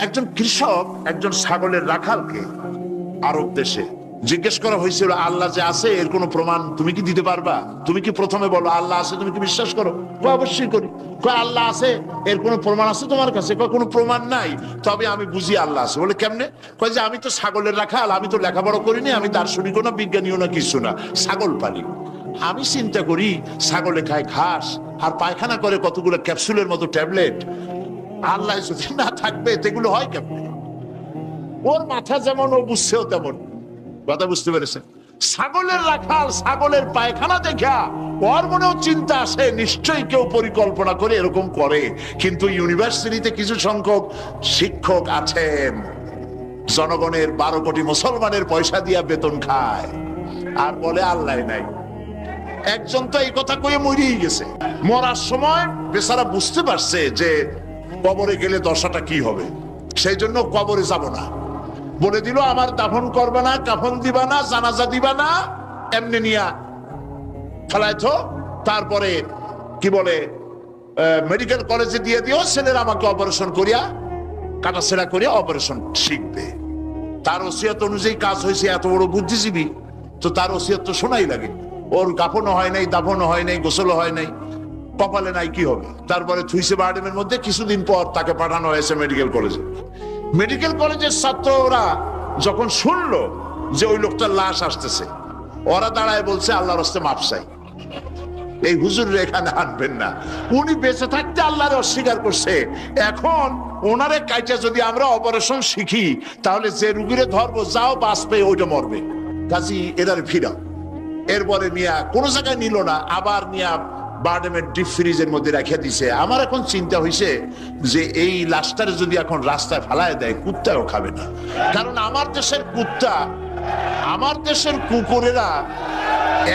একজন কৃষক একজন ছাগলের রাখালকে আরব দেশে জিজ্ঞেস করা হয়েছিল, আল্লাহ যে আছে এর কোনো প্রমাণ তুমি কি দিতে পারবা? তুমি কি প্রথমে বলো আল্লাহ আছে, তুমি কি বিশ্বাস করো? অবশ্যই করি। আল্লাহ আছে এর কোনো প্রমাণ আছে তোমার কাছে? কোনো প্রমাণ নাই, তবে আমি বুঝি আল্লাহ আছে। বলে কেমনে? কয় যে আমি তো ছাগলের রাখাল, আমি তো লেখাপড়া করিনি, আমি দার্শনিকও না বিজ্ঞানীও না কিছু না, ছাগল পালি। আমি চিন্তা করি ছাগলে খায় ঘাস আর পায়খানা করে কতগুলো ক্যাপসুলের মতো ট্যাবলেট, আল্লাহ যদি না থাকবে এগুলো হয় কেমনে? ওর মাথা যেমন ও বুঝছেও তেমন। কথা বুঝতে পেরেছেন? ছাগলের রাখাল ছাগলের পায়খানা দেখা ওর মনেও চিন্তা আসে, নিশ্চয়ই কেউ পরিকল্পনা করে এরকম করে। কিন্তু ইউনিভার্সিটিতে কিছু সংখ্যক শিক্ষক আছেন জনগণের 12 কোটি মুসলমানের পয়সা দিয়া বেতন খায় আর বলে আল্লাহ নাই। একজন তো এই কথা কয়ে মরেই গেছে। মরার সময় বেচারা বুঝতে পারছে যে কবরে গেলে দশাটা কি হবে, সেই জন্য কবরে যাব না। বলে দিল আমার দাফন করবে না, কাফন দিবা না, জানাজা দিবা না, এমনি নিয়া ফেলাইতো। তারপরে কি বলে মেডিকেল কলেজে দিয়ে দিও, ছেলেরা আমাকে অপারেশন করিয়া কাটাছেড়া করিয়া অপারেশন শিখবে। তার ওসিয়ত অনুযায়ী কাজ হয়েছে। এত বড় বুদ্ধিজীবী, তো তার ওসিয়ত তো শোনাই লাগে। ওর কাফনও হয় নাই, দাফনও হয় নাই, গোসলও হয় নাই, কপালে নাই, কি হবে? তারপরে থুইসে বার্ডেমের মধ্যে কিছুদিন পর তাকে পাঠানো হয়েছে মেডিকেল কলেজে। মেডিকেল কলেজের ছাত্ররা যখন শুনলো যে ওই লোকটার লাশ আসতেছে, ওরা দাঁড়ায় বলছে আল্লাহর রাস্তে মাপ চাই, এই হুজুর এখানে আনবেন না। উনি বেঁচে থাকতে আল্লাহর অস্বীকার করছে, এখন ওনারে কাইটা যদি আমরা অপারেশন শিখি তাহলে যে রুগীরে ধরবো যাও বাঁচবে ওইটা মরবে, কাজী এদারে ফিরাও। এরপরে নিয়া কোনো জায়গায় নিল না, আবার নিয়া বার্ডেমের ডিপ ফ্রিজের মধ্যে রেখে দিছে। আমার এখন চিন্তা হয়েছে যে এই লাশটারে যদি এখন রাস্তায় ফেলায় দেয় কুত্তাও খাবে না, কারণ আমার দেশের কুত্তা, আমার দেশের কুকুরেরা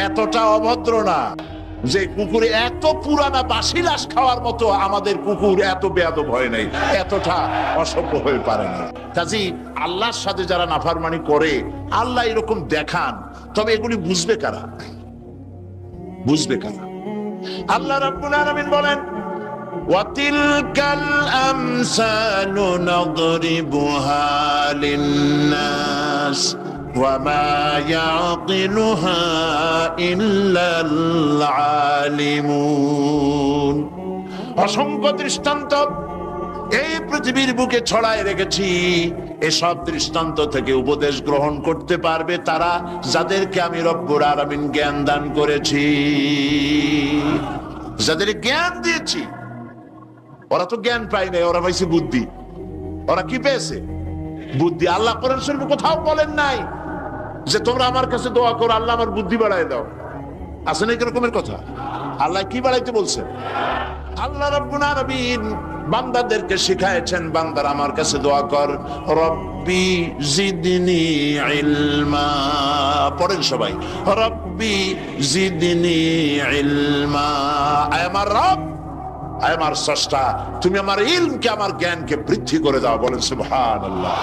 এতটা অভদ্র না যে কুকুরে এত পুরানা বাসি লাশ খাওয়ার মতো আমাদের কুকুর এত বেয়াদব হয় নাই, এতটা অসভ্য হয়ে পারে না। কাজী আল্লাহর সাথে যারা নাফরমানি করে আল্লাহ এরকম দেখান, তবে এগুলি বুঝবে কারা? বুঝবে কারা? আল্লাহ রাব্বুল আলামিন বলেন ওয়াতিলকাল আমসালু নাদরিবুহা লিন্নাস ওয়া মা ইয়াকিলুহা ইল্লাল আলিমুন। অসংখ্য দৃষ্টান্ত এই পৃথিবীর বুকে ছড়ায় রেখেছি, এসব দৃষ্টান্ত থেকে উপদেশ গ্রহণ করতে পারবে তারা যাদেরকে আমি রব্বুল আলামিন জ্ঞান দান করেছি, যাদের জ্ঞান দিয়েছি। ওরা তো জ্ঞান পায় নাই, ওরা পাইছে বুদ্ধি। ওরা কি পেয়েছে? বুদ্ধি। আল্লাহ কোরআন শরীফে কোথাও বলেন নাই যে তোমরা আমার কাছে দোয়া করো আল্লাহ আমার বুদ্ধি বাড়ায় দাও। আছে না এরকমের কথা? আল্লাহ কি বাড়াইতে বলছেন? আল্লাহ রাব্বুল আলামিন বান্দাদেরকে শিখায়েছেন, বান্দার আমার কাছে দোয়া কর, রব্বি জিদনি ইলমা। পড়েন সবাই, রব্বি জিদনি ইলমা। আয় আমার রব, আয় আমার স্রষ্টা, তুমি আমার ইলমকে, আমার জ্ঞানকে বৃদ্ধি করে দাও। বলেন সুবহানাল্লাহ।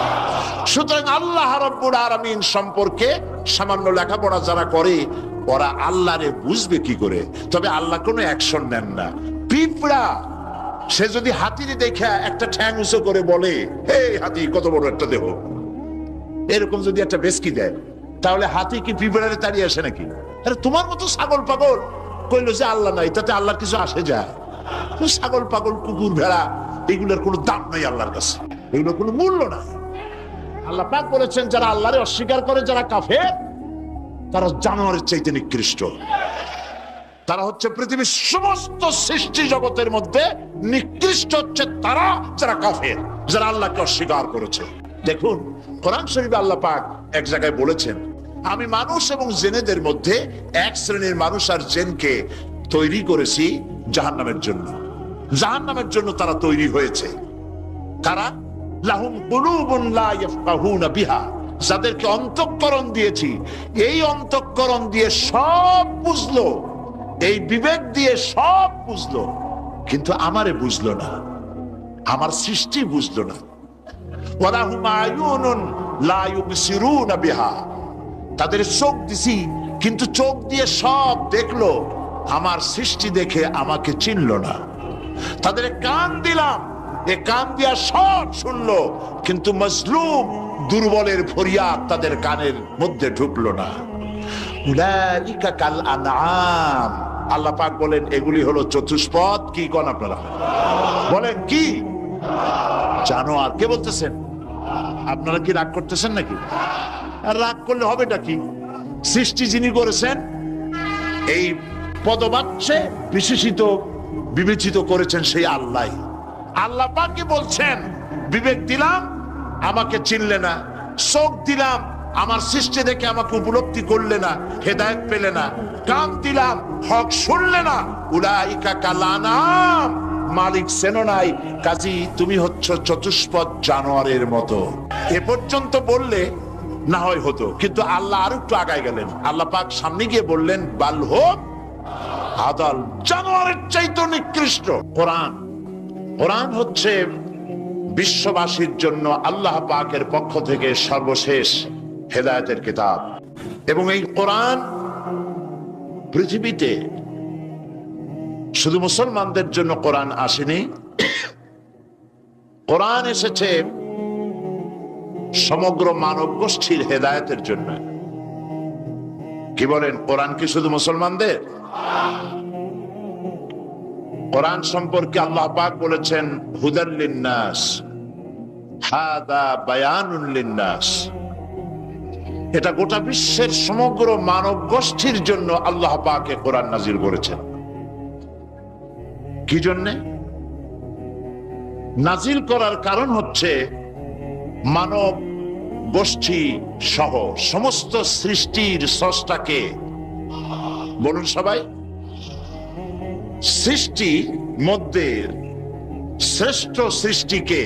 সুতরাং আল্লাহ রাব্বুল আলামিন সম্পর্কে সামান্য লেখাপড়া যারা করে ওরা আল্লাহরে বুঝবে কি করে? তবে আল্লাহ কোনো অ্যাকশন নেন না। পিঁপড়া সে যদি হাতির দেখে একটা ঠ্যাং উঁচু করে বলে এই হাতি কত বড় একটা দেহ, এরকম যদি একটা বেসকি দেয়, তাহলে হাতি কি পিঁপড়ারে তাড়িয়ে আসে নাকি? আরে তোমার মতো ছাগল পাগল কইলো যে আল্লাহ নাই, তাতে আল্লাহর কিছু আসে যায়? ছাগল পাগল কুকুর ভেড়া এগুলোর কোনো দাম নাই আল্লাহর কাছে, এগুলোর কোনো মূল্য নাই। আল্লাহ পাক বলেছেন যারা আল্লাহরে অস্বীকার করে, যারা কাফের, তারা জানোয়ারের চাইতে নিকৃষ্ট। তারা হচ্ছে পৃথিবীর সমস্ত সৃষ্টি জগতের মধ্যে নিকৃষ্ট হচ্ছে তারা যারা কাফের, যারা আল্লাহকে অস্বীকার করেছে। দেখুন কোরআন শরীফে আল্লাহ পাক এক জায়গায় বলেছেন, আমি মানুষ এবং জিনেদের মধ্যে এক শ্রেণীর মানুষ আর জিনকে তৈরি করেছি জাহান্নামের জন্য। জাহান্নামের জন্য তারা তৈরি হয়েছে। কারা? লাহুম কুলুবুন লা ইয়াফকাহুনা বিহা, যাদেরকে অন্তঃকরণ দিয়েছি, এই অন্তঃকরণ দিয়ে সব বুঝলো, এই বিবেক দিয়ে সব বুঝলো, কিন্তু আমারে বুঝলো না, আমার সৃষ্টি বুঝলো না। ওয়ালাহুম আয়ুনুন লা ইউবসিরুনা বিহা, তাদের চোখ দিছি কিন্তু চোখ দিয়ে সব দেখলো, আমার সৃষ্টি দেখে আমাকে চিনলো না। তাদের কান দিলাম এ কান দিয়া সব শুনলো, কিন্তু মজলুম দুর্বলের ফরিয়াদ তাদের কানের মধ্যে ঢুকলো না। উলাইকা কাল আনআম, আল্লাহ পাক বলেন এগুলি হলো চতুষ্পদ। কি কোন আপনারা বলেন কি? জানোয়ার। কে বলতেছেন? আপনারা কি রাগ করতেছেন নাকি? আর রাগ করলে হবেটা কি? সৃষ্টি যিনি করেছেন, এই পদবাচ্যে বিশেষিত বিবেচিত করেছেন সেই আল্লাহ। আল্লাহ পাকই বলছেন বিবেক দিলাম, আমাকে চিনলে না, চোখ দিলাম, আমার সৃষ্টি দেখে আমাকে উপলব্ধি করলে না, হেদায়েত পেলে না, কান দিলাম, হক শুনলে না, উলাইকা কাল আনআম, মালিক চেনো নাই, কাজী তুমি হচ্ছ চতুষ্পদ জানোয়ারের মতো। এ পর্যন্ত বললে না হয় হতো, কিন্তু আল্লাহ আর একটু আগায় গেলেন। আল্লাহ পাক সামনে গিয়ে বললেন বাল হোক আদাল, জানোয়ারের চাইতে নিকৃষ্ট। কোরআন, কোরআন হচ্ছে বিশ্ববাসীর জন্য আল্লাহ পাকের পক্ষ থেকে সর্বশেষ হেদায়েতের কিতাব। এবং এই কোরআন পৃথিবীতে শুধু মুসলমানদের জন্য কোরআন আসেনি, কোরআন এসেছে সমগ্র মানব গোষ্ঠীর হেদায়েতের জন্য। কি বলেন? কোরআন কি শুধু মুসলমানদের? কোরআন সম্পর্কে আল্লাহ পাক বলেছেন হুদাল লিন্নাস, হাদা বায়ানুন লিন্নাস। এটা গোটা বিশ্বের সমগ্র মানব গোষ্ঠীর জন্য আল্লাহ পাক কোরআন নাজিল করেছেন। কি জন্যে নাজিল করার কারণ হচ্ছে মানব গোষ্ঠী সহ সমস্ত সৃষ্টির স্রষ্টাকে, বলুন সবাই, সৃষ্টি মধ্যে শ্রেষ্ঠ সৃষ্টিকে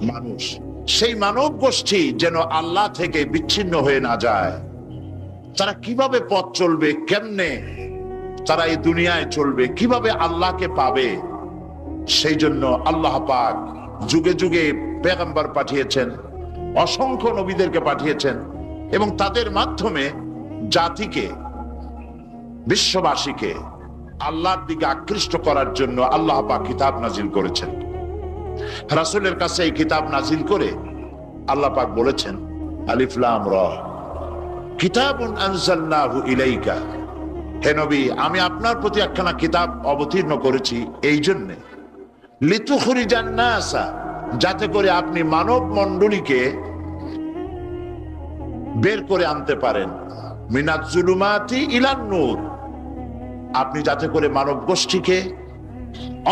মানুষ, সেই মানব গোষ্ঠী যেন আল্লাহ থেকে বিচ্ছিন্ন হয়ে না যায়। তারা কিভাবে পথ চলবে, কেমনে তারা এই দুনিয়ায় চলবে, কিভাবে আল্লাহকে পাবে, সেই জন্য আল্লাহ পাক যুগে যুগে পেগম্বর পাঠিয়েছেন, অসংখ্য নবীদেরকে পাঠিয়েছেন, এবং তাদের মাধ্যমে জাতিকে, বিশ্ববাসীকে আল্লাহর দিকে আকৃষ্ট করার জন্য আল্লাহ পাক কিতাব নাজিল করেছেন। রাসূলের কাছে এই কিতাব নাজিল করে আল্লাহ পাক বলেছেন আলিফ লাম রা কিতাবুন আনজালনাহু ইলাইকা, হে নবী আমি আপনার প্রতি একখানা কিতাব অবতীর্ণ করেছি এই জন্যে, লিতুখরিজান নাসা, যাতে করে আপনি মানব মণ্ডলীকে বের করে আনতে পারেন, মিনাজ জুলুমাতি ইলান নূর, আপনি যাতে করে মানব গোষ্ঠীকে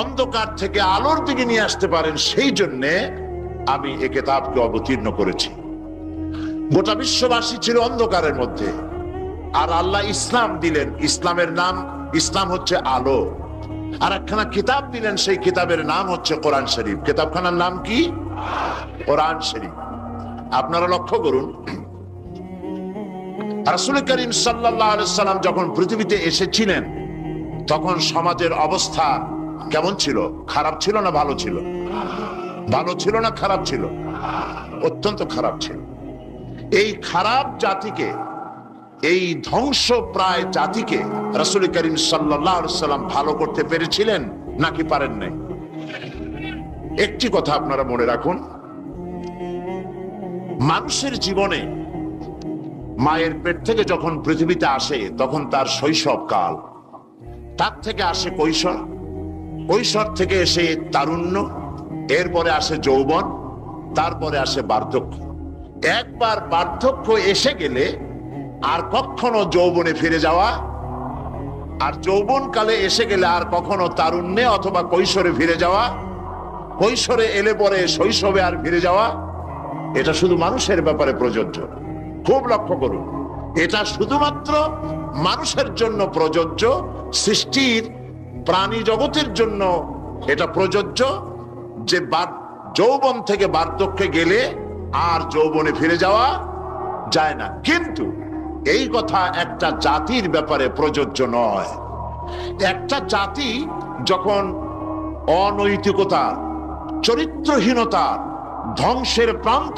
অন্ধকার থেকে আলোর দিকে নিয়ে আসতে পারেন, সেই জন্যে আমি এই কিতাবকে অবতীর্ণ করেছি। গোটা বিশ্ববাসী ছিল অন্ধকারের মধ্যে, আর আল্লাহ ইসলাম দিলেন, ইসলামের নাম, ইসলাম হচ্ছে আলো, আর একখানা কিতাব দিলেন, সেই কিতাবের নাম হচ্ছে কোরআন শরীফ। কিতাবখানার নাম কি? কোরআন শরীফ। আপনারা লক্ষ্য করুন, রাসূল করিম সাল্লাল্লাহু আলাইহি সাল্লাম যখন পৃথিবীতে এসেছিলেন তখন সমাজের অবস্থা কেমন ছিল? খারাপ ছিল না ভালো ছিল? ভালো ছিল না খারাপ ছিল? অত্যন্ত খারাপ ছিল। এই খারাপ জাতিকে, এই ধ্বংস প্রায় জাতিকে রাসূল করিম সাল্লাল্লাহু আলাইহি সাল্লাম ভালো করতে পেরেছিলেন নাকি পারেন নাই? একটি কথা আপনারা মনে রাখুন, মানুষের জীবনে মায়ের পেট থেকে যখন পৃথিবীতে আসে তখন তার শৈশব কাল, তার থেকে আসে কৈশোর, কৈশোর থেকে এসে তারুণ্য, এরপরে আসে যৌবন, তারপরে আসে বার্ধক্য। একবার বার্ধক্য এসে গেলে আর কখনো যৌবনে ফিরে যাওয়া, আর যৌবন কালে এসে গেলে আর কখনো তারুণ্যে অথবা কৈশোরে ফিরে যাওয়া, কৈশোরে এলে পরে শৈশবে আর ফিরে যাওয়া, এটা শুধু মানুষের ব্যাপারে প্রযোজ্য। খুব লক্ষ্য করুন, এটা শুধুমাত্র মানুষের জন্য প্রযোজ্য, সৃষ্টির প্রাণী জগতের জন্য এটা প্রযোজ্য যে যৌবন থেকে বার্ধক্যে গেলে আর যৌবনে ফিরে যাওয়া যায় না। কিন্তু এই কথা একটা জাতির ব্যাপারে প্রযোজ্য নয়। একটা জাতি যখন অনৈতিকতা, চরিত্রহীনতা, ধ্বংসের প্রান্ত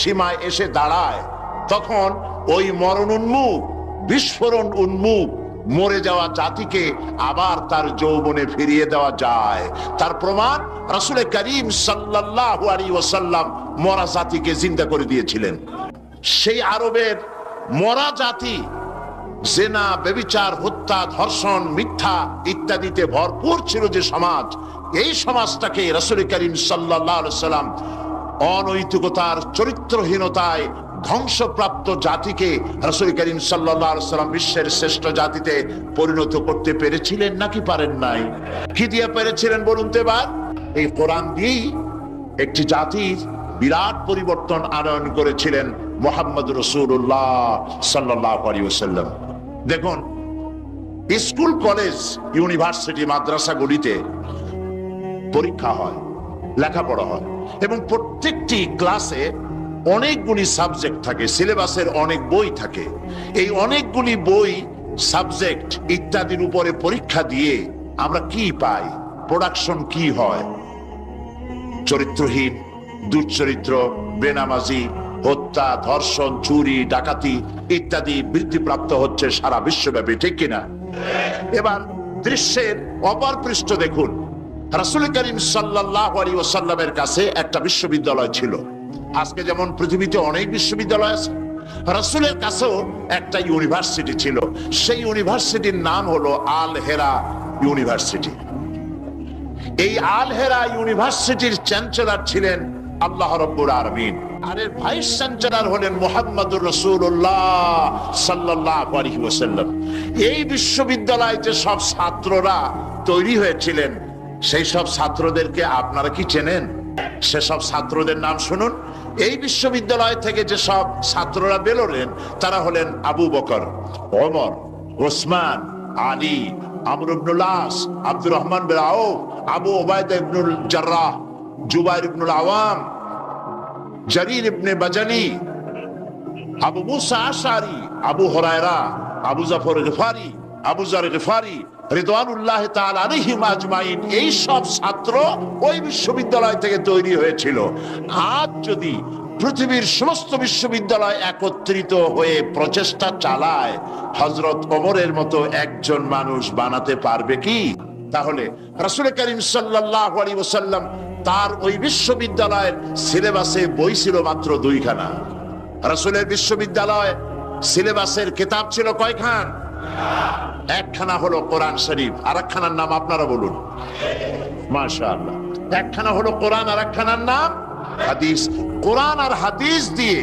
সীমায় এসে দাঁড়ায়, তখন ওই মরণ উন্মুখ, বিস্ফোরণ উন্মুখ মরে যাওয়া জাতিকে আবার তার যৌবনে ফিরিয়ে দেওয়া যায়। তার প্রমাণ রাসূল করিম সাল্লাল্লাহু আলাইহি ওয়াসাল্লাম মরা জাতিকে জিন্দা করে দিয়েছিলেন। সেই আরবের মরা জাতি জেনা, ব্যভিচার, হত্যা, ধর্ষণ, মিথ্যা ইত্যাদিতে ভরপুর ছিল যে সমাজ, এই সমাজটাকে রাসূল করিম সাল্লাল্লাহু আলাইহি ওয়াসাল্লাম অনৈতিকতার, চরিত্রহীনতায় ধ্বংসপ্রাপ্ত জাতিকে রাসূল করিম সাল্লাল্লাহু আলাইহি ওয়াসাল্লাম বিশ্বের শ্রেষ্ঠ জাতিতে পরিণত করতে পেরেছিলেন নাকি পারেন নাই? কি দিয়ে পেরেছিলেন বলুন তো এবার? এই কোরআন দিয়েই একটি জাতির বিরাট পরিবর্তন আনয়ন করেছিলেন মুহাম্মদ রাসূলুল্লাহ সাল্লাল্লাহু আলাইহি ওয়াসাল্লাম। দেখুন, স্কুল, কলেজ, ইউনিভার্সিটি, মাদ্রাসাগুলিতে পরীক্ষা হয়, লেখাপড়া হয় এবং প্রত্যেকটি ক্লাসে অনেকগুলি সাবজেক্ট থাকে, সিলেবাসের অনেক বই থাকে। এই অনেকগুলি বই, সাবজেক্ট ইত্যাদির উপরে পরীক্ষা দিয়ে আমরা কি পাই? প্রোডাকশন কি হয়? চরিত্রহীন, দুশ্চরিত্র, বেনামাজি, হত্যা, ধর্ষণ, চুরি, ডাকাতি ইত্যাদি বৃদ্ধিপ্রাপ্ত হচ্ছে সারা বিশ্বব্যাপী, ঠিক কিনা? এবার দৃশ্যের অপর পৃষ্ঠ দেখুন, রাসূল করিম সাল্লাল্লাহু আলাইহি ওয়াসাল্লামের কাছে একটা বিশ্ববিদ্যালয় ছিল। আজকে যেমন পৃথিবীতে অনেক বিশ্ববিদ্যালয় আছে, রাসূলের কাছেও একটা ইউনিভার্সিটি ছিল। সেই ইউনিভার্সিটির নাম হলো আল হেরা ইউনিভার্সিটি। এই আল হেরা ইউনিভার্সিটির চ্যান্সেলর ছিলেন আল্লাহ রাব্বুল আলামিন, আর এর ভাইস চ্যান্সেলর হলেন মুহাম্মদুর রাসূলুল্লাহ সাল্লাল্লাহু আলাইহি ওয়াসাল্লাম। এই বিশ্ববিদ্যালয়ে যে সব ছাত্ররা তৈরি হয়েছিলেন, সেই সব ছাত্রদেরকে আপনারা কি চেনেন? সেসব ছাত্রদের নাম শুনুন। এই বিশ্ববিদ্যালয় থেকে যে সব ছাত্ররা বেরোলেন, তারা হলেন আবু বকর, ওমর, ওসমান, আলী, আমর ইবনুল আস, আব্দুর রহমান বিন আউফ, আবু উবাইদা ইবনুল জাররাহ, জুবাইর ইবনুল আওয়াম, জারির ইবনে বাজালি, আবু মুসা আশআরি, আবু হুরায়রা, আবু জাফর গিফারি, আবু যার গিফারি রিদওয়ানুল্লাহ তাআলা আলাইহিম আজমাইন। এই সব ছাত্র ওই বিশ্ববিদ্যালয় থেকে তৈরি হয়েছিল। আজ যদি পৃথিবীর সমস্ত বিশ্ববিদ্যালয় একত্রিত হয়ে প্রচেষ্টা চালায়, হযরত ওমরের মতো একজন মানুষ বানাতে পারবে কি? তাহলে রাসূল করিম সাল্লাল্লাহু আলাইহি ওয়াসাল্লাম তার ওই বিশ্ববিদ্যালয়ের সিলেবাসে বই ছিল মাত্র 2 খানা। রাসূলের বিশ্ববিদ্যালয় সিলেবাসের কিতাব ছিল কয়খান? একখানা হলো কোরআন শরীফ, আর একখানার নাম আপনারা বলুন। মাশাআল্লাহ, একখানা হলো কোরআন, আর একখানার নাম হাদিস। কোরআন আর হাদিস দিয়ে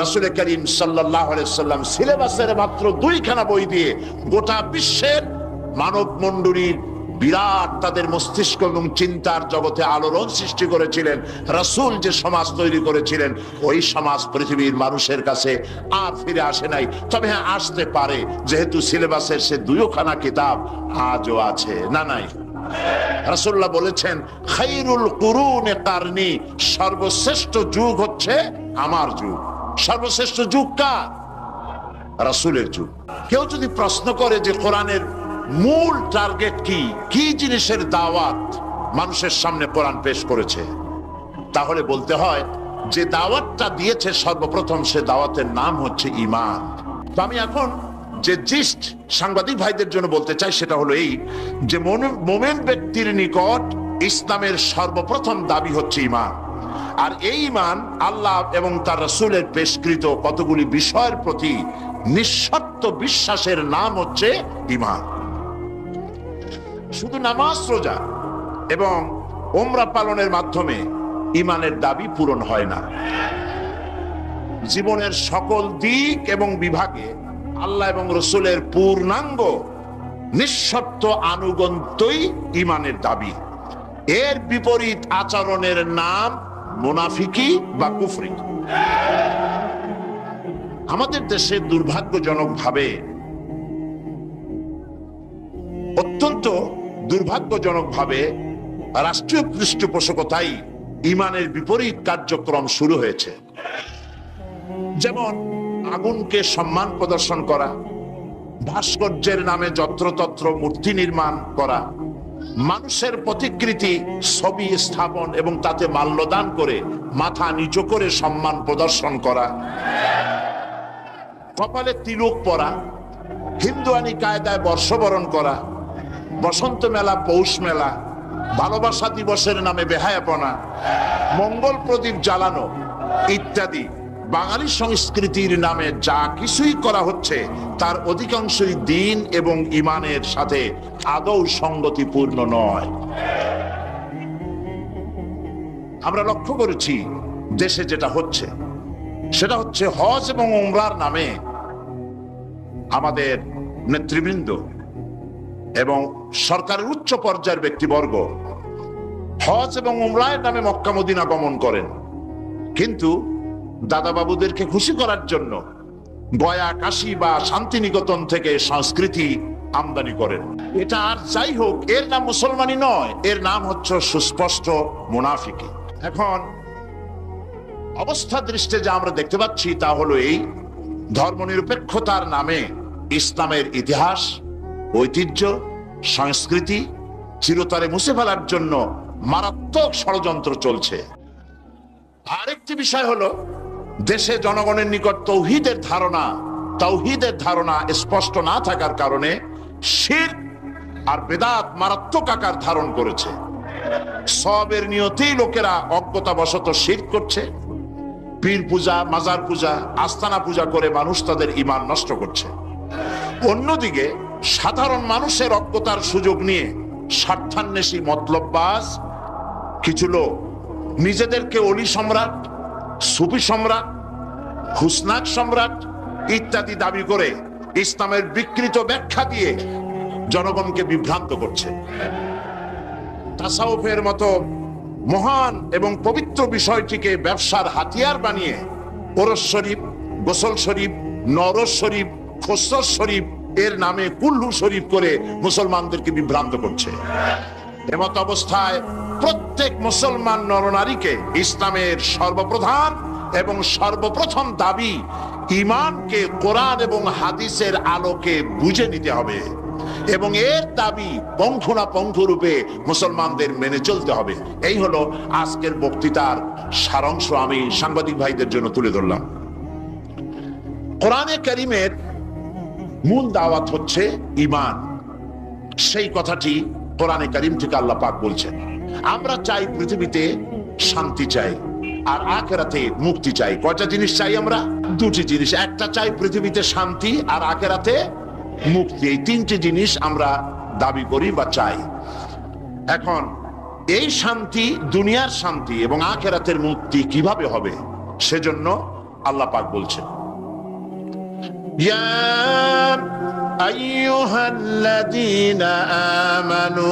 রাসূল করিম সাল্লাল্লাহু আলাইহি ওয়াসাল্লাম সিলেবাসের মাত্র 2 খানা বই দিয়ে গোটা বিশ্বের মানব মণ্ডলীর বিরাট তাদের মস্তিষ্ক এবং চিন্তার জগতে আলোড়ন সৃষ্টি করেছিলেন। রাসূল যে সমাজ তৈরি করেছিলেন, ওই সমাজ পৃথিবীর মানুষের কাছে আর ফিরে আসে নাই। তবে হ্যাঁ, আসতে পারে, যেহেতু সিলেবাসের সে 2 খানা কিতাব আজও আছে। না নাই? রাসূলুল্লাহ বলেছেন, খায়রুল কুরুনে কারনি, সর্বশ্রেষ্ঠ যুগ হচ্ছে আমার যুগ। সর্বশ্রেষ্ঠ যুগ কার? রাসূলের যুগ। কেউ যদি প্রশ্ন করে যে কোরআনের মূল টার্গেট কি, কি জিনিসের দাওয়াত মানুষের সামনে কোরআন পেশ করেছে, তাহলে বলতে হয় যে দাওয়াতটা দিয়েছে সর্বপ্রথম, সে দাওয়াতের নাম হচ্ছে ঈমান। তো আমি এখন যে জিস্ট সাংবাদিক ভাইদের জন্য বলতে চাই, সেটা হলো এই যে মুমিন ব্যক্তির নিকট ইসলামের সর্বপ্রথম দাবি হচ্ছে ঈমান। আর এই ঈমান আল্লাহ এবং তার রাসূলের পেশকৃত কতগুলি বিষয়ের প্রতি নিঃশর্ত বিশ্বাসের নাম হচ্ছে ঈমান। শুধু নামাজ, রোজা এবং উমরা পালনের মাধ্যমে ঈমানের দাবি পূরণ হয় না। জীবনের সকল দিক এবং বিভাগে আল্লাহ এবং রাসূলের পূর্ণাঙ্গ নিঃশর্ত আনুগত্যই ঈমানের দাবি। এর বিপরীত আচরণের নাম মুনাফিকি বা কুফরি। আমাদের দেশে দুর্ভাগ্যজনকভাবে, অত্যন্ত দুর্ভাগ্যজনকভাবে রাষ্ট্রীয় পৃষ্ঠপোষকতায় ঈমানের বিপরীত কার্যক্রম শুরু হয়েছে। যেমন আগুনকে সম্মান প্রদর্শন করা, ভাস্কর্যের নামে যত্রতত্র মূর্তি নির্মাণ করা, মানুষের প্রতিকৃতি ছবি স্থাপন এবং তাতে মাল্যদান করে মাথা নিচু করে সম্মান প্রদর্শন করা, কপালে তিলক পরা, হিন্দুয়ানি কায়দায় বর্ষবরণ করা, বসন্ত মেলা, পৌষ মেলা, ভালোবাসা দিবসের নামে বেহায়াপনা, মঙ্গল প্রদীপ জ্বালানো ইত্যাদি বাঙালি সংস্কৃতির নামে যা কিছুই করা হচ্ছে তার অধিকাংশই দ্বীন এবং ঈমানের সাথে আদৌ সঙ্গতিপূর্ণ নয়। আমরা লক্ষ্য করেছি দেশে যেটা হচ্ছে সেটা হচ্ছে হজ এবং উমরার নামে আমাদের নেতৃবৃন্দ এবং সরকারের উচ্চ পর্যায়ের ব্যক্তিবর্গ হজ এবং উমরার নামে মক্কা মদিনা গমন করেন, কিন্তু দাদা বাবুদেরকে খুশি করার জন্য গয়া, কাশী বা শান্তিনিকেতন থেকে সংস্কৃতি আমদানি করেন। এটা আর যাই হোক, এর নাম মুসলমানি নয়, এর নাম হচ্ছে সুস্পষ্ট মুনাফিকি। এখন অবস্থা দৃষ্টে যা আমরা দেখতে পাচ্ছি তা হলো এই, ধর্মনিরপেক্ষতার নামে ইসলামের ইতিহাস, ঐতিহ্য, সংস্কৃতি চিরতরে মুছে ফেলার জন্য মারাত্মক ষড়যন্ত্র চলছে। আরেকটি বিষয় হলো দেশে জনগণের নিকট তাওহীদের ধারণা স্পষ্ট না থাকার কারণে শিরক আর বেদাত মারাত্মক আকার ধারণ করেছে। সবের নিয়তেই লোকেরা অজ্ঞতাবশত শিরক করছে, পীর পূজা, মাজার পূজা, আস্তানা পূজা করে মানুষ তাদের ঈমান নষ্ট করছে। অন্যদিকে সাধারণ মানুষের অজ্ঞতার সুযোগ নিয়ে স্বার্থান্বেষী মতলববাজ কিছু লোক নিজেদেরকে অলি সম্রাট, সুফি সম্রাট, হুসনাক সম্রাট ইত্যাদি দাবি করে ইসলামের বিকৃত ব্যাখ্যা দিয়ে জনগণকে বিভ্রান্ত করছে। তাসাউফের মতো মহান এবং পবিত্র বিষয়টিকে ব্যবসার হাতিয়ার বানিয়ে ওরস শরীফ, গোসল শরীফ, নরস শরীফ, খসরস শরীফ এর নামে কুল্লু শরীফ করে মুসলমানদেরকে বিভ্রান্ত করছে। এমত অবস্থায় প্রত্যেক মুসলমান নরনারীকে ইসলামের সর্বপ্রধান এবং সর্বপ্রথম দাবি ঈমানকে কোরআন এবং হাদিসের আলোকে বুঝে নিতে হবে এবং এর দাবি পঙ্খু রূপে মুসলমানদের মেনে চলতে হবে। এই হলো আজকের বক্তৃতার সারাংশ আমি সাংবাদিক ভাইদের জন্য তুলে ধরলাম। কোরআনে কারীমের মূল দাওয়াত হচ্ছে ঈমান। সেই কথাটি কোরআনে কারীম থেকে আল্লাহ পাক বলছেন। আমরা চাই পৃথিবীতে শান্তি চাই আর আখিরাতে মুক্তি চাই। কয়টা জিনিস চাই আমরা? দুটি জিনিস। একটা চাই পৃথিবীতে শান্তি আর আখিরাতে মুক্তি। এই তিনটি জিনিস আমরা দাবি করি বা চাই। এখন এই শান্তি, দুনিয়ার শান্তি এবং আখিরাতের মুক্তি কিভাবে হবে সেজন্য আল্লাহ পাক বলছেন, ইয়া আইয়ুহাল্লাযীনা আমানু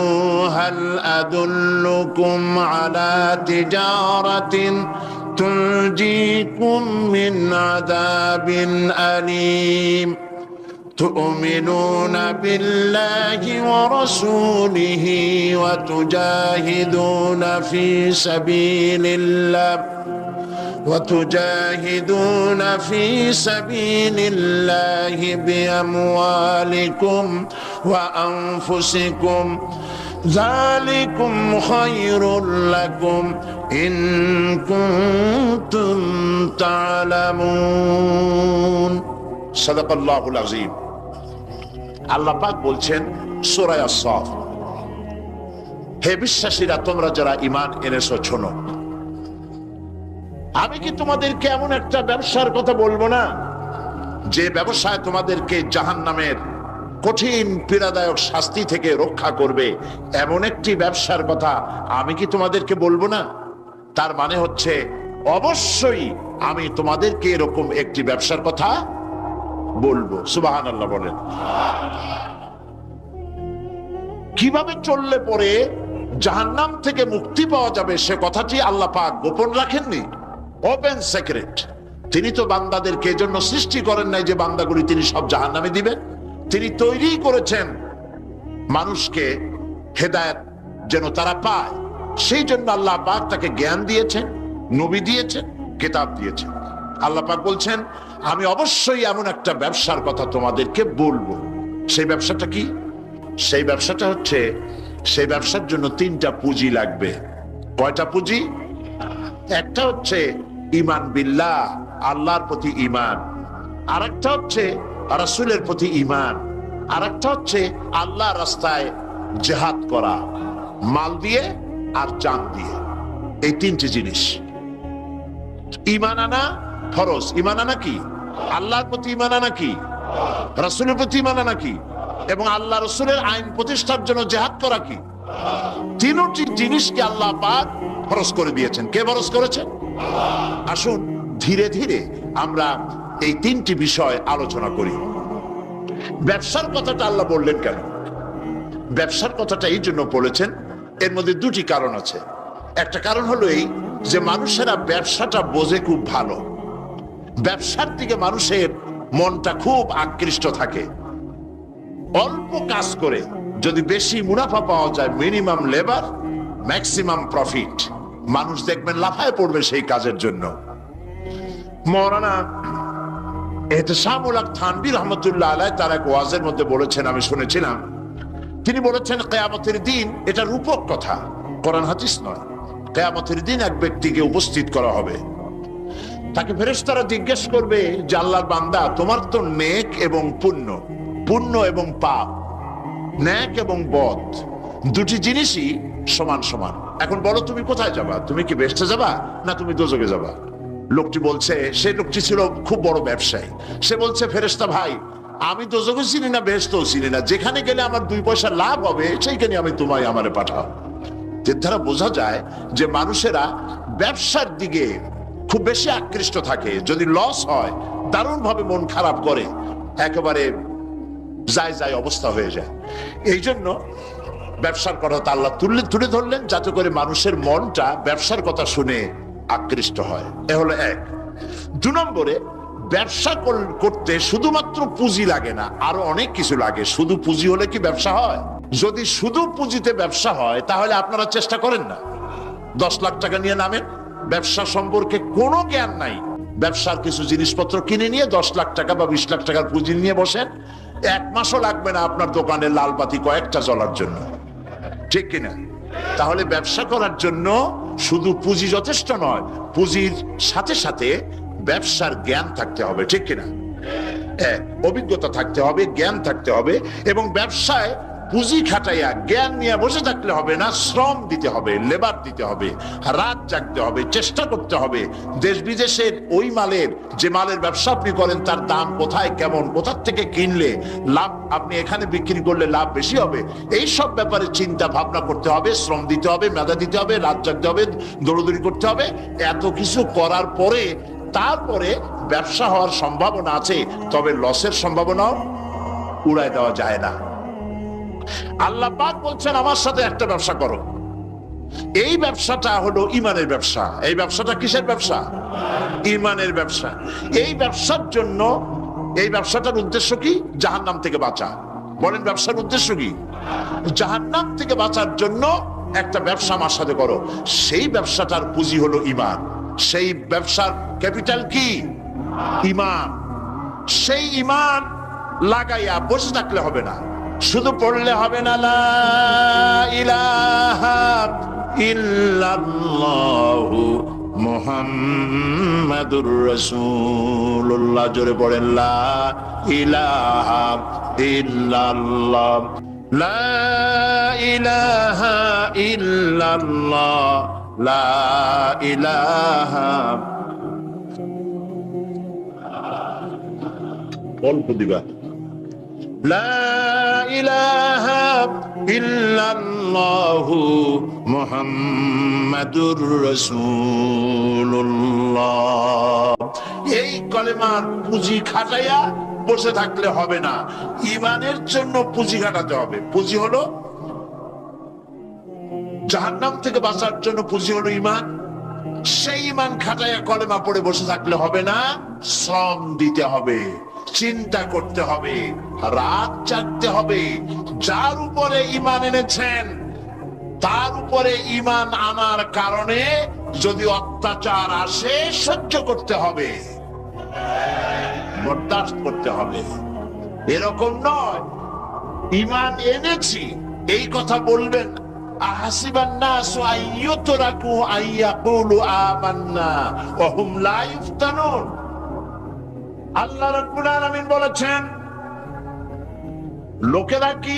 হাল আদুল্লুকুম আলা তিজারাতিন তুনজিকুম মিন আযাবিন আলীম تؤمنون بالله ورسوله وتجاهدون في سبيل الله بأموالكم وأنفسكم ذلكم خير لكم إن كنتم تعلمون صدق الله العظيم। আল্লাহ পাক বলছেন সূরা আস-সাফ, হে বিশ্বাসীরা, তোমরা যারা ঈমান এনেছো শোনো, আমি কি তোমাদেরকে এমন একটা ব্যবসার কথা বলবো না যে ব্যবসায় তোমাদেরকে জাহান্নামের কঠিন পীড়াদায়ক শাস্তি থেকে রক্ষা করবে? এমন একটি ব্যবসার কথা আমি কি তোমাদেরকে বলবো না? তার মানে হচ্ছে অবশ্যই আমি তোমাদেরকে এরকম একটি ব্যবসার কথা বলবো। সুবহানাল্লাহ বলেন। কিভাবে চললে পরে জাহান্নাম থেকে মুক্তি পাওয়া যাবে সে কথাটি আল্লাহ পাক গোপন রাখেননি, ওপেন সিক্রেট। তিনি তো বান্দাদেরকে এজন্য সৃষ্টি করেন নাই যে বান্দাগুলি তিনি সব জাহান্নামে দিবেন। তিনি তৈরি করেছেন মানুষকে হেদায়েত যেন তারা পায়, সেই জন্য আল্লাহ পাক তাকে জ্ঞান দিয়েছেন, নবী দিয়েছেন, কিতাব দিয়েছেন। আল্লাহ পাক বলছেন আমি অবশ্যই এমন একটা ব্যবসার কথা তোমাদেরকে বলবো। সেই ব্যবসাটা কি? সেই ব্যবসাটা হচ্ছে, সেই ব্যবসার জন্য তিনটা পুঁজি লাগবে। কয়টা পুঁজি? একটা হচ্ছে ঈমান বিল্লাহ, আল্লাহর প্রতি ঈমান। আরেকটা হচ্ছে রাসূলের প্রতি ঈমান। আর একটা হচ্ছে আল্লাহ রাস্তায় জিহাদ করা, মাল দিয়ে আর জান দিয়ে। এই তিনটি জিনিস। ঈমান আনা ফরজ। ঈমান আনা কি? আল্লাহর প্রতি ঈমান আনা কি? রাসূলের প্রতি ঈমান আনা কি? এবং আল্লাহ রাসূলের আইন প্রতিষ্ঠার জন্য জিহাদ করা কি? তিনটি জিনিসকে আল্লাহ পাক ফরজ করে দিয়েছেন। কে ফরজ করেছেন? আসুন ধীরে ধীরে আমরা এই তিনটি বিষয় আলোচনা করি। ব্যবসার কথাটা আল্লাহ বললেন কেন? ব্যবসার কথাটা এই জন্য বলেছেন, এর মধ্যে দুটি কারণ আছে। একটা কারণ হলো এই যে মানুষেরা ব্যবসাটা বোঝে খুব ভালো, ব্যবসার দিকে মানুষের মনটা খুব আকৃষ্ট থাকে। অল্প কাজ করে যদি বেশি মুনাফা পাওয়া যায়, মিনিমাম লেবার ম্যাক্সিমাম প্রফিট, মানুষ দেখবেন লাফায় পড়বে সেই কাজের জন্য। মাওলানা এহতেশামুল হক থানভী রহমতুল্লাহ আলাইহি তার এক ওয়াজের মধ্যে বলেছেন, আমি শুনেছিলাম, তিনি বলেছেন কিয়ামতের দিন, এটা রূপক কথা, কোরআন হাদিস নয়। কিয়ামতের দিন এক ব্যক্তিকে উপস্থিত করা হবে, তাকে ফেরেশতারা জিজ্ঞেস করবে যে আল্লাহর বান্দা, তোমার তো নেক এবং পুণ্য, পুণ্য এবং পাপ, নেক এবং বদ দুটি জিনিসই সমান সমান। এখন বলো তুমি কোথায় যাবা? তুমি কি বেহেশতে যাবা না তুমি দোজখে যাবা? লোকটি বলছে, সেই লোকটি ছিল খুব বড় ব্যবসায়ী, সে বলছে ফেরেশতা ভাই, আমি দোজখও চিনি না বেহেশতও চিনি না, যেখানে গেলে আমার 2 পয়সা লাভ হবে সেইখানে আমি তোমায় আমারে পাঠাও। এর দ্বারা বোঝা যায় যে মানুষেরা ব্যবসার দিকে খুব বেশি আকৃষ্ট থাকে। যদি লস হয় দারুণ ভাবে মন খারাপ করে, একেবারে যায় যায় অবস্থা হয়ে যায়। এই জন্য ব্যবসার কথা আল্লাহ তুলে ধরলেন যাতে করে মানুষের মনটা ব্যবসার কথা শুনে আকৃষ্ট হয়। এ হলো এক। 2 নম্বরে, ব্যবসা করতে শুধুমাত্র পুঁজি লাগে না, আরো অনেক কিছু লাগে। শুধু পুঁজি হলে কি ব্যবসা হয়? যদি শুধু পুঁজিতে ব্যবসা হয় তাহলে আপনারা চেষ্টা করেন না, 10 লাখ টাকা নিয়ে নামেন, ব্যবসা সম্পর্কে কোনো জ্ঞান নাই, ব্যবসার কিছু জিনিসপত্র কিনে নিয়ে 10 লাখ টাকা বা 20 লাখ টাকার পুঁজি নিয়ে বসেন, 1 মাসও লাগবে না আপনার দোকানে লাল বাতি কয়েকটা জ্বলার জন্য, ঠিক কিনা? তাহলে ব্যবসা করার জন্য শুধু পুঁজি যথেষ্ট নয়, পুঁজির সাথে সাথে ব্যবসার জ্ঞান থাকতে হবে, ঠিক কিনা? অভিজ্ঞতা থাকতে হবে, জ্ঞান থাকতে হবে। এবং ব্যবসায় পুঁজি খাটাইয়া জ্ঞান নিয়ে বসে থাকলে হবে না, শ্রম দিতে হবে, লেবার দিতে হবে, রাত জাগতে হবে, চেষ্টা করতে হবে। দেশ বিদেশের ওই মালের, যে মালের ব্যবসা আপনি করেন তার দাম কোথায়, কেমন, কোথা থেকে কিনলে লাভ, আপনি এখানে বিক্রি করলে লাভ বেশি হবে, এই সব ব্যাপারে চিন্তা ভাবনা করতে হবে, শ্রম দিতে হবে, মেধা দিতে হবে, রাত জাগতে হবে, দৌড়দৌড়ি করতে হবে। এত কিছু করার পরে তারপরে ব্যবসা হওয়ার সম্ভাবনা আছে, তবে লসের সম্ভাবনাও উড়ায় দেওয়া যায় না। আল্লাহ পাক বলছেন আমার সাথে একটা ব্যবসা করো। এই ব্যবসাটা হলো ঈমানের ব্যবসা। এই ব্যবসাটা কিসের ব্যবসা? ঈমানের ব্যবসা। এই ব্যবসার জন্য, এই ব্যবসাটার উদ্দেশ্য কি? জাহান্নাম থেকে বাঁচা। বলেন ব্যবসার উদ্দেশ্য কি? জাহান্নাম থেকে বাঁচার জন্য একটা ব্যবসা আমার সাথে করো। সেই ব্যবসাটার পুঁজি হলো ঈমান। সেই ব্যবসার ক্যাপিটাল কি? ঈমান। সেই ঈমান লাগাইয়া বসে থাকলে হবে না, শুধু পড়লে হবে না লা ইলাহা ইল্লাল্লাহু মুহাম্মাদুর রাসূলুল্লাহ। জোরে পড়েন লা ইলাহা ইল্লাল্লাহ, লা ইলাহা ইল্লাল্লাহ, লা ইলাহা। অল্প দিবা। লা ইলাহা ইল্লাল্লাহু মুহাম্মাদুর রাসূলুল্লাহ। এই কলেমার পুঁজি খাটাইয়া বসে থাকলে হবে না, ঈমানের জন্য পুঁজি খাটাতে হবে। পুঁজি হলো জাহান্নাম থেকে বাঁচার জন্য, পুঁজি হলো ঈমান। সেই ঈমান খাটাইয়া কলেমা পড়ে বসে থাকলে হবে না, শ্রম দিতে হবে, চিন্তা করতে হবে, রাত জাগতে হবে। যার উপরে ঈমান এনেছেন তার উপরে ঈমান আনার কারণে যদি অত্যাচার আসে সহ্য করতে হবে, বরদাস্ত করতে হবে। এরকম নয় ঈমান এনেছি এই কথা বলবেন, আহাসিবান নাসু আইয়ুতরাকু আইয়াকুলু আমান্না ওয়া হুম লা ইফতানুন। আল্লাহ রাব্বুল আলামিন বলেছেন লোকেরা কি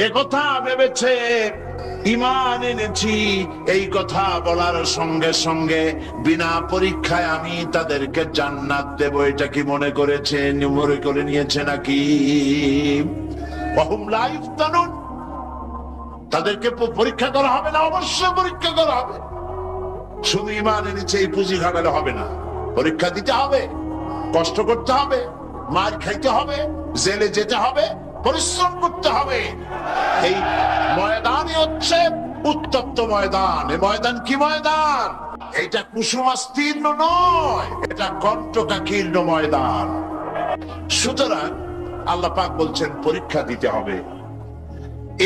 একথা ভেবেছে ঈমান এনেছি এই কথা বলার সঙ্গে সঙ্গে বিনা পরীক্ষায় আমি তাদেরকে জান্নাত দেব, এটা কি মনে করেছে, মনে করে নিয়েছে নাকি? ওয়াহুম লা ইফতানুন, তাদেরকে পরীক্ষা করা হবে না? অবশ্যই পরীক্ষা করা হবে। শুধু ঈমান এনেছে এই পুঁজি খাটালে হবে না, পরীক্ষা দিতে হবে, কষ্ট করতে হবে, মার খাইতে হবে, জেলে যেতে হবে, পরিশ্রম করতে হবে। এই ময়দানই হচ্ছে উত্তপ্ত ময়দান। এই ময়দান কি ময়দান? এটা কুসুমাস্তীর্ণ নয়, এটা কণ্টকাকীর্ণ ময়দান। সুতরাং আল্লাহ পাক বলছেন পরীক্ষা দিতে হবে।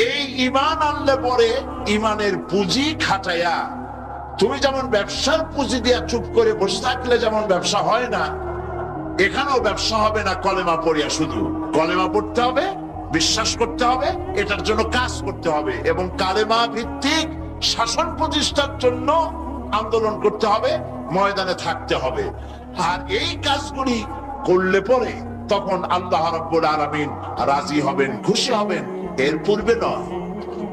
এই ঈমান আনলে পরে ঈমানের পুঁজি খাটাইয়া, তুমি যেমন ব্যবসার পুঁজি দিয়া চুপ করে বসে থাকলে যেমন ব্যবসা হয় না, এখানেও ব্যবসা হবে না কলেমা পড়িয়া। শুধু কলেমা পড়তে হবে, বিশ্বাস করতে হবে, এটার জন্য কাজ করতে হবে এবং কালেমা ভিত্তিক শাসন প্রতিষ্ঠার জন্য আন্দোলন করতে হবে, ময়দানে থাকতে হবে। আর এই কাজগুলি করলে পরে তখন আল্লাহ রাব্বুল আলামিন রাজি হবেন, খুশি হবেন, এর পূর্বে নয়।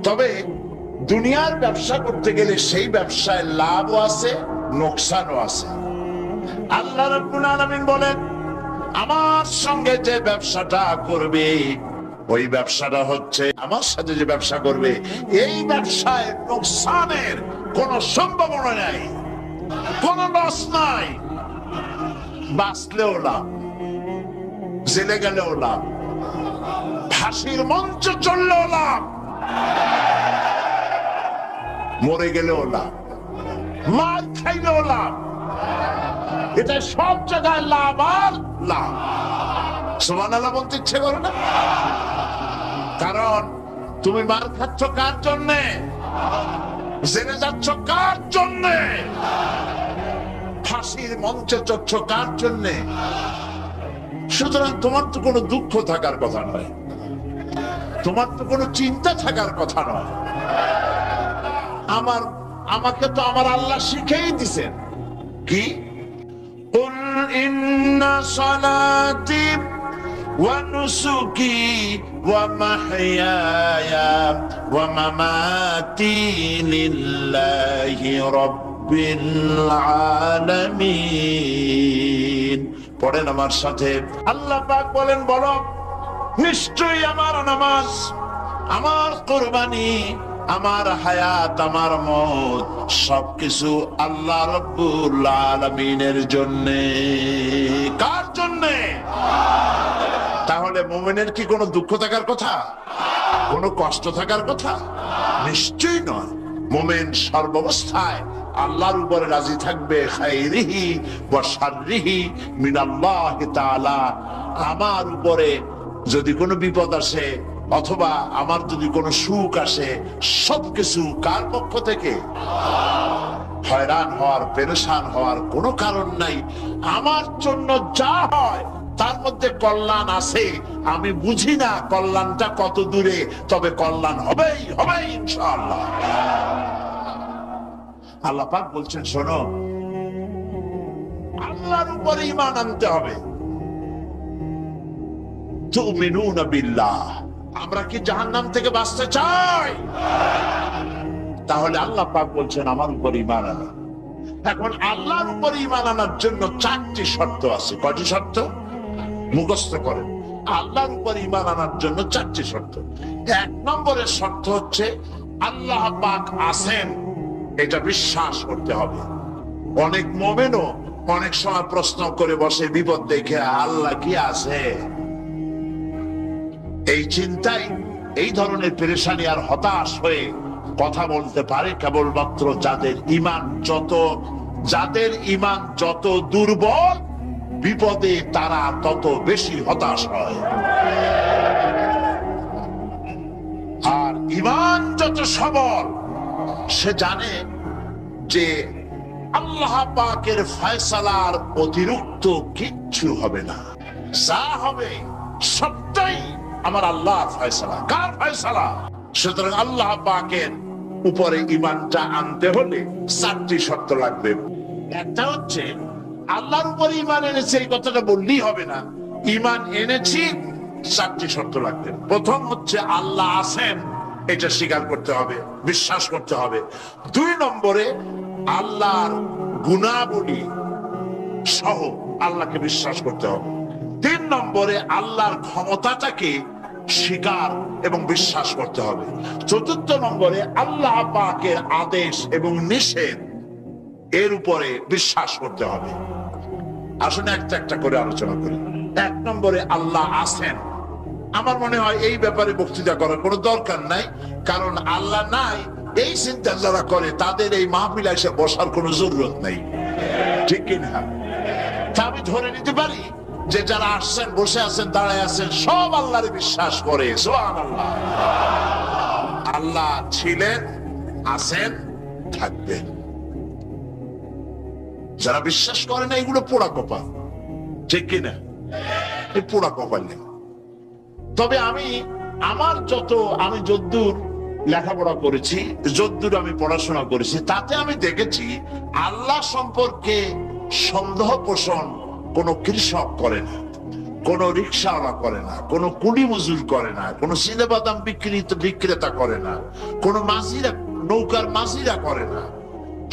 তবে দুনিয়ার ব্যবসা করতে গেলে সেই ব্যবসায় লাভও আছে, নোকসানও আছে। আল্লাহ রাব্বুল আলামিন বলেন, আমার সঙ্গে যে ব্যবসাটা করবে, ওই ব্যবসাটা হচ্ছে, আমার সাথে যে ব্যবসা করবে, এই ব্যবসায় নোকসানের কোন সম্ভাবনা নাই, কোন লস নাই। বাঁচলেও লাভ, জেলে গেলেও লাভ, ফাঁসির মঞ্চে চললেও লাভ, মরে গেলেও লাভ, মার খাইলেও লাভ। এটা সব জায়গায় লাভ আর লাভ। সুবহানাল্লাহ বলতে ইচ্ছে করে না? কারণ তুমি মার খাচ্ছ কার জন্যে? জেলে যাচ্ছ কার জন্যে? ফাঁসির মঞ্চে চড়ছ কার জন্যে? সুতরাং তোমার তো কোনো দুঃখ থাকার কথা নয়, তোমার তো কোনো চিন্তা থাকার কথা নয়। আমাকে তো আমার আল্লাহ শিখেই দিছেন কি, কুল ইন্না সালাতি ওয়া নুসুকি ওয়া মাহইয়ায়া ওয়া মামাতি লিল্লাহি রাব্বিল আলামিন। পড়েন আমার সাথে। আল্লাহ পাক বলেন, বলো নিশ্চয়ই আমার নামাজ, আমার কুরবানি, আমার হায়াত, আমার মওত সবকিছু আল্লাহ রাব্বুল আলামিনের জন্য। কার জন্য? তাহলে মুমিনের কি কোনো দুঃখ থাকার কথা, কোনো কষ্ট থাকার কথা? নিশ্চয়ই নয়। মুমিন সর্বাবস্থায় আল্লাহর উপরে রাজি থাকবে, খাইরিহি ওয়া শাররিহি মিনাল্লাহি তাআলা। আমার উপরে যদি কোনো বিপদ আসে অথবা আমার যদি কোনো সুখ আসে, সবকিছু কার পক্ষ থেকে? হয়রান হওয়ার, পেরেশান হওয়ার কোনো কারণ নাই। আমার জন্য যা হয় তার মধ্যে কল্যাণ আছে। আমি বুঝি না কল্যাণটা কত দূরে, তবে কল্যাণ হবেই হবে ইনশাআল্লাহ। আল্লাহ পাক বলছেন, শোনো, আল্লাহর উপরে ঈমান আনতে হবে। তুমিনুনা বিল্লাহ। আমরা কি জাহান্নাম থেকে বাঁচতে চাই? তাহলে আল্লাহ পাক বলছেন আমার উপর ঈমান আনো। এখন আল্লাহর উপর ঈমান আনার জন্য 4টি শর্ত আছে। কয়টি শর্ত? মুখস্থ করেন। আল্লাহর উপর ঈমান আনার জন্য 4টি শর্ত। 1 নম্বরের শর্ত হচ্ছে আল্লাহ পাক আছেন, এটা বিশ্বাস করতে হবে। অনেক মুমিনও অনেক সময় প্রশ্ন করে বসে বিপদ দেখে, আল্লাহ কি আছে? এই চিন্তায় এই ধরনের পেরেশানি আর হতাশ হয়ে কথা বলতে পারে কেবলমাত্র যাদের ঈমান যত দুর্বল, বিপদে তারা তত বেশি হতাশ হয়। আর ঈমান যত সবল, সে জানে যে আল্লাহ পাকের ফয়সালার অতিরিক্ত কিচ্ছু হবে না, যা হবে সবটাই আমার আল্লাহর ফয়সালা। কার ফয়সালা? সুতরাং আল্লাহ পাকের উপরে ঈমানটা আনতে হলে 4টি শর্ত লাগবে। একটা হচ্ছে আল্লাহর উপরে ঈমান এনেছে, এই কথাটা বললেই হবে না। ঈমান এনেছি চারটি শর্ত লাগবে। প্রথম হচ্ছে আল্লাহ আছেন, এটা স্বীকার করতে হবে, বিশ্বাস করতে হবে। 2 নম্বরে আল্লাহর গুণাবলী সহ আল্লাহকে বিশ্বাস করতে হবে। 3 নম্বরে আল্লাহর ক্ষমতাটাকে স্বীকার এবং বিশ্বাস করতে হবে। 4 নম্বরে আল্লাহ পাকের আদেশ এবং নিষেধ এর উপরে বিশ্বাস করতে হবে। আসলে একটা একটা করে আলোচনা করি। 1 নম্বরে আল্লাহ আছেন। আমার মনে হয় এই ব্যাপারে বক্তৃতা করার কোনো দরকার নাই, কারণ আল্লাহ নাই এই চিন্তা যারা করে তাদের এই মাহফিলে এসে বসার কোনো জরুরত নাই, ঠিক কিনা? তা আমি ধরে নিতে পারি যে যারা আসছেন, বসে আছেন, দাঁড়ায় আছেন, সব আল্লাহরে বিশ্বাস করে। সুবহানাল্লাহ। আল্লাহ ছিলেন, আছেন, থাকবেন। যারা বিশ্বাস করে না এগুলো পোড়া কপাল, ঠিক কিনা? এই পোড়া কপাল নেই। তবে আমি যদ্দূর লেখাপড়া করেছি, যদ্দূর আমি পড়াশোনা করেছি, তাতে আমি দেখেছি আল্লাহ সম্পর্কে সন্দেহ পোষণ কোন কৃষক করে না, কোন রিক্সাওয়ালা করে না, কোন কুলি মজুর করে না, কোন চিনেবাদাম বিক্রেতা করে না, কোন মাঝিরা, নৌকার মাঝিরা করে না,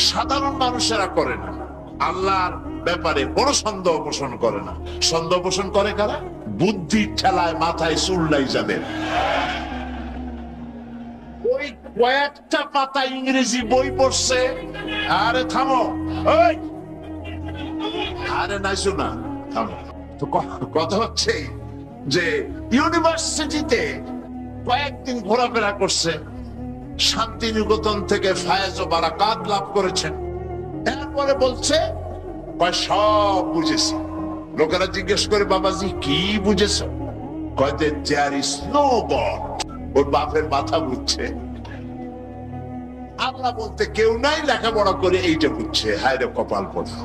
সাধারণ মানুষেরা করে না। আল্লাহর ব্যাপারে কোন সন্দেহ পোষণ করে না। সন্দেহ পোষণ করে কারা? বুদ্ধির ঠেলায় মাথায় চুললাই যাদের। ওই কয়েকটা পাতা ইংরেজি বই পড়ছে। আরে থামো, ওই আরে নাইছো না, থামো। তো কথা হচ্ছে যে ইউনিভার্সিটিতে কয়েকদিন ঘোরাফেরা করছে, শান্তিনিকেতন থেকে ফায়েজ ও বারাকাত লাভ করেছেন। এরপরে বলছে সব বুঝেছি। লোকেরা জিজ্ঞেস করে, বাবাজি কি বুঝেছ? কয় দেয়ার ইজ নো গড। ওর বাপের মাথা বুঝছে। আল্লাহ বলতে কেউ নাই, লেখাপড়া করে এইটা বুঝছে। হায় রে কপাল পোড়া।